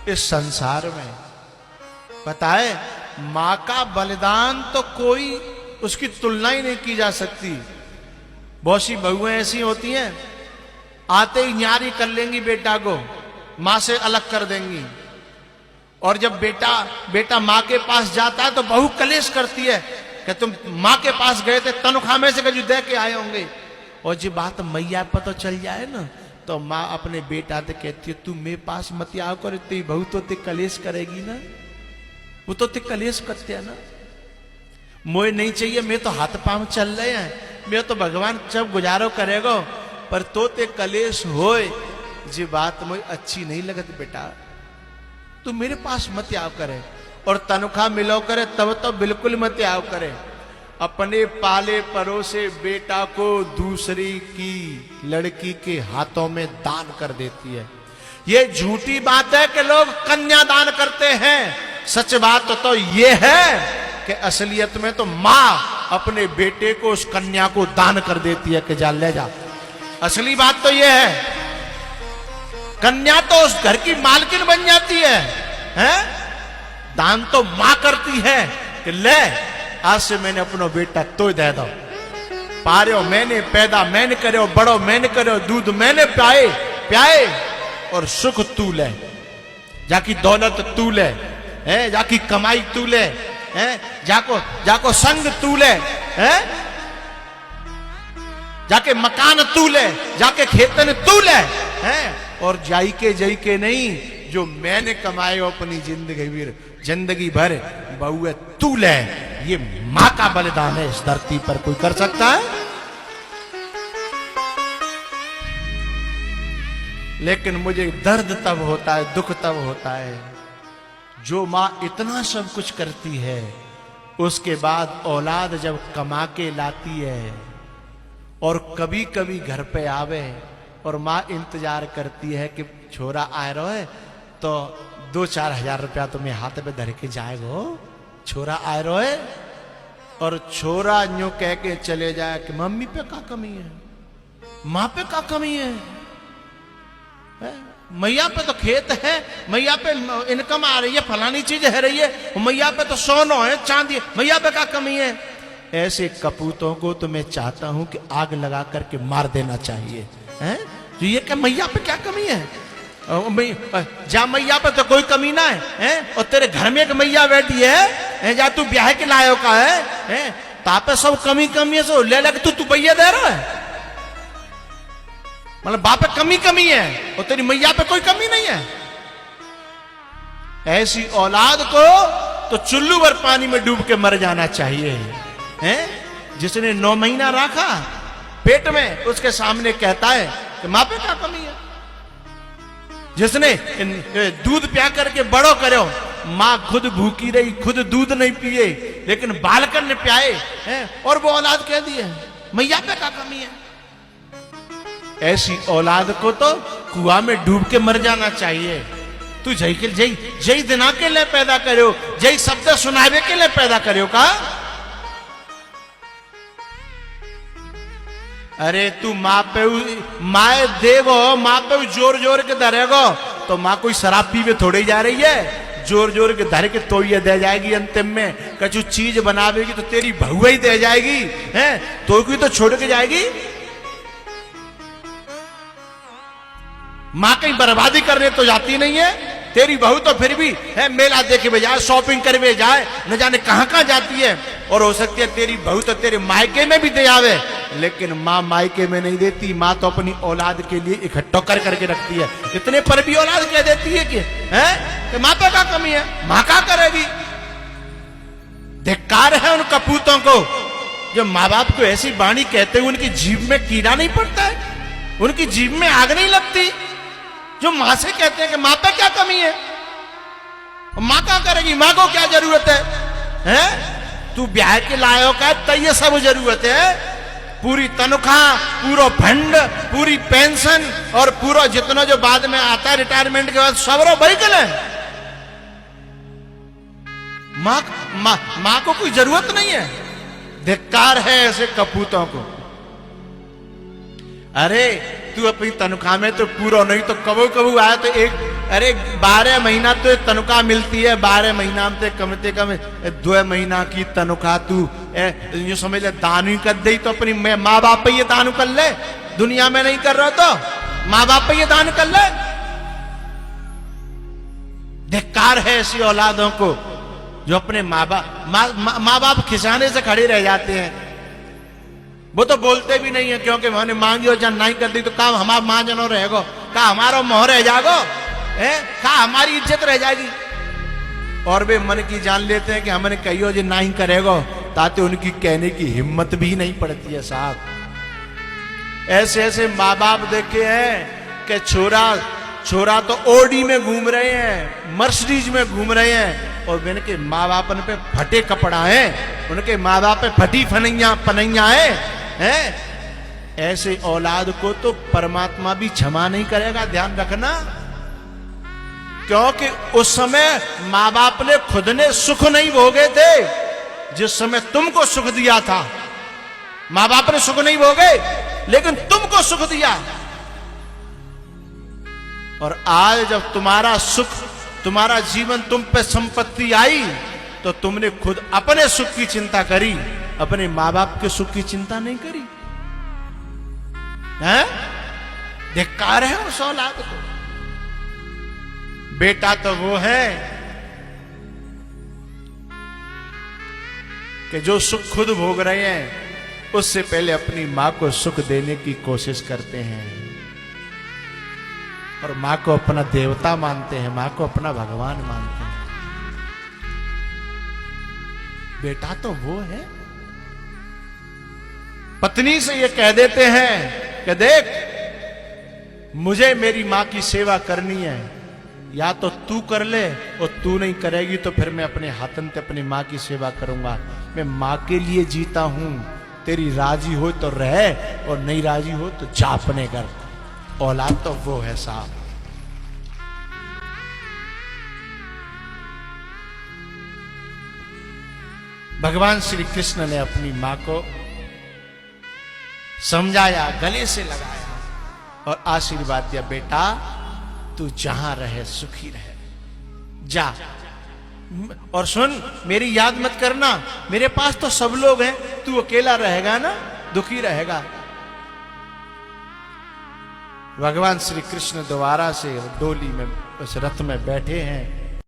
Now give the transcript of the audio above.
इस संसार में। पता है, मां का बलिदान तो कोई उसकी तुलना ही नहीं की जा सकती। बहुत सी बहुएं ऐसी होती हैं, आते ही न्यारी कर लेंगी बेटा को, मां से अलग कर देंगी। और जब बेटा मां के पास जाता है तो बहू कलेश करती है कि तुम मां के पास गए थे, तनख्वाह में से कभी दे के आए होंगे। और जब बात मैया पर तो चल जाए ना, तो माँ अपने बेटा से कहती है, तू मेरे पास मत आओ कर, तेरी बहू तो ते कलेश करेगी ना, वो तो ते कलेश करते है ना। मोए नहीं चाहिए, मैं तो हाथ पांव चल रहे हैं, मैं तो भगवान जब गुजारो करेगो, पर तो ते कलेश होए जी बात मुझे अच्छी नहीं लगती बेटा, तू मेरे पास मत आओ करे। और तनख्वाह मिलो करे तब तो बिल्कुल मत आओ करे। अपने पाले परोसे बेटा को दूसरी की लड़की के हाथों में दान कर देती है। ये झूठी बात है कि लोग कन्या दान करते हैं। सच बात तो ये है कि असलियत में तो मां अपने बेटे को, उस कन्या को दान कर देती है कि जा ले जा। असली बात तो ये है, कन्या तो उस घर की मालकिन बन जाती है, हैं? दान तो मां करती है कि ले आज से मैंने अपना बेटा तो दे दो, पारो मैंने पैदा मैंने करो, बड़ो मैंने करो, दूध मैंने प्याए और सुख तू ले, जाकी दौलत तू ले, है जाकी कमाई तू ले, है जाको संग तू ले, है जाके मकान तू ले, जाके खेतन तू ले, है और जाई के नहीं, जो मैंने कमाए हो अपनी जिंदगी भर बहुए तू ले। ये मां का बलिदान है, इस धरती पर कोई कर सकता है? लेकिन मुझे दर्द तब होता है, दुख तब होता है, जो मां इतना सब कुछ करती है, उसके बाद औलाद जब कमा के लाती है और कभी कभी घर पे आवे और मां इंतजार करती है कि छोरा आ रहा है तो 2-4 हजार रुपया तुम्हें हाथ पे धर के जाएगो, छोरा आ रहा है, और छोरा यूं कह के चले जाए कि मम्मी पे क्या कमी है, मां पे क्या कमी है? मैया पे तो खेत है, मैया पे इनकम आ रही है, फलानी चीज है रही है, मैया पे तो सोना है, चांदी, मैया पे क्या कमी है? ऐसे कपूतों को तो मैं चाहता हूं कि आग लगा करके मार देना चाहिए, हैं? जो ये क्या मैया पे क्या कमी है? जा मैया पे तो कोई कमी ना है, और तेरे घर में एक मैया बैठी है, जा तू ब्याह के लायो का है, तापे सब कमी है, सो ले लग तू भैया दे रहा है, मतलब बाप पे कमी है और तेरी मैया पे कोई कमी नहीं है। ऐसी औलाद को तो चुल्लू भर पानी में डूब के मर जाना चाहिए, हैं? जिसने 9 महीना रखा पेट में, उसके सामने कहता है कि मां पे क्या कमी है? जिसने दूध प्या करके बड़ो करो, मां खुद भूखी रही, खुद दूध नहीं पिए, लेकिन बालकन ने प्याए, हैं? और वो औलाद कह दी है मैया पे क्या कमी है? ऐसी औलाद को तो कुआं में डूब के मर जाना चाहिए। तू जय दिना के लिए पैदा करो, जय शब्द सुनावे के लिए पैदा करो का? अरे तू माए देगो, माँ पे जोर के धरेगो, तो माँ कोई शराब पीवे थोड़ी जा रही है, जोर के धर के तो ये दे जाएगी। अंतिम में कछु चीज बनावेगी तो तेरी बहु ही दे जाएगी, हैं? तो कोई तो छोड़ के जाएगी। माँ कहीं बर्बादी करने तो जाती नहीं है, तेरी बहू तो फिर भी है मेला देखे में जाए, शॉपिंग करे जाए, न जाने कहां जाती है। और हो सकती है तेरी बहू तो तेरे मायके में भी दे आवे, लेकिन माँ मायके में नहीं देती। माँ तो अपनी औलाद के लिए इकट्ठा करके रखती है। इतने पर भी औलाद कह देती है कि माँ पे क्या कमी है, माँ क्या करेगी? धिक्कार है उन कपूतों को जो माँ बाप को ऐसी वाणी कहते हुए उनकी जीभ में कीड़ा नहीं पड़ता है, उनकी जीभ में आग नहीं लगती, जो मां से कहते हैं कि मां पे क्या कमी है, मां क्या करेगी, मां को क्या जरूरत है, हैं? तू ब्याह के लायो का तो ये सब जरूरत है, पूरी तनख्वाह, पूरा फंड, पूरी पेंशन और पूरा जितना जो बाद में आता है रिटायरमेंट के बाद सब वहीकल है। मां को कोई जरूरत नहीं है। धिक्कार है ऐसे कपूतों को। अरे तू अपनी तनख्वाह में तो पूरा नहीं तो कबू आया तो अरे 12 महीना तो तनख्वाह मिलती है, 12 महीना में कम से कम 2 महीना की तनख्वाह तू यूं समझ ले दान ही कर दे तो अपनी माँ बाप पे ये दान कर ले। दुनिया में नहीं कर रहा तो माँ बाप पे ये दान कर ले। धिक्कार है ऐसी औलादों को जो अपने माँ बाप खिसाने से खड़े रह जाते हैं। वो तो बोलते भी नहीं है क्योंकि मैंने मांगी और जन नहीं कर दी तो काम हमारा माँ जनो रहेगो, का हमारा मोह रह जागो है, का हमारी इज्जत रह जाएगी। और वे मन की जान लेते हैं कि हमने कहियो जो नहीं करेगो, ताते उनकी कहने की हिम्मत भी नहीं पड़ती है साहब। ऐसे ऐसे माँ बाप देखे हैं कि छोरा तो ओडी में घूम रहे हैं, मर्सिडीज में घूम रहे हैं, और उनके माँ बाप पे फटे कपड़ा है, उनके माँ बाप पे फटी पनैया है। ऐसे औलाद को तो परमात्मा भी क्षमा नहीं करेगा, ध्यान रखना। क्योंकि उस समय माँ बाप ने खुद ने सुख नहीं भोगे थे जिस समय तुमको सुख दिया था। माँ बाप ने सुख नहीं भोगे लेकिन तुमको सुख दिया। और आज जब तुम्हारा सुख, तुम्हारा जीवन तुम पे संपत्ति आई तो तुमने खुद अपने सुख की चिंता करी, अपने माँ बाप के सुख की चिंता नहीं करी है। धिक्कार है उस औलाद को। बेटा तो वो है कि जो सुख खुद भोग रहे हैं उससे पहले अपनी मां को सुख देने की कोशिश करते हैं और मां को अपना देवता मानते हैं, मां को अपना भगवान मानते हैं। बेटा तो वो है। पत्नी से ये कह देते हैं कि देख मुझे मेरी मां की सेवा करनी है, या तो तू कर ले और तू नहीं करेगी तो फिर मैं अपने हाथन से अपनी मां की सेवा करूंगा। मैं मां के लिए जीता हूं, तेरी राजी हो तो रह और नहीं राजी हो तो जा अपने घर। औलाद तो वो है साहब। भगवान श्री कृष्ण ने अपनी मां को समझाया, गले से लगाया और आशीर्वाद दिया, बेटा तू जहां रहे सुखी रहे, जा। और सुन, मेरी याद मत करना, मेरे पास तो सब लोग हैं, तू अकेला रहेगा ना, दुखी रहेगा। भगवान श्री कृष्ण दोबारा से डोली में, उस रथ में बैठे हैं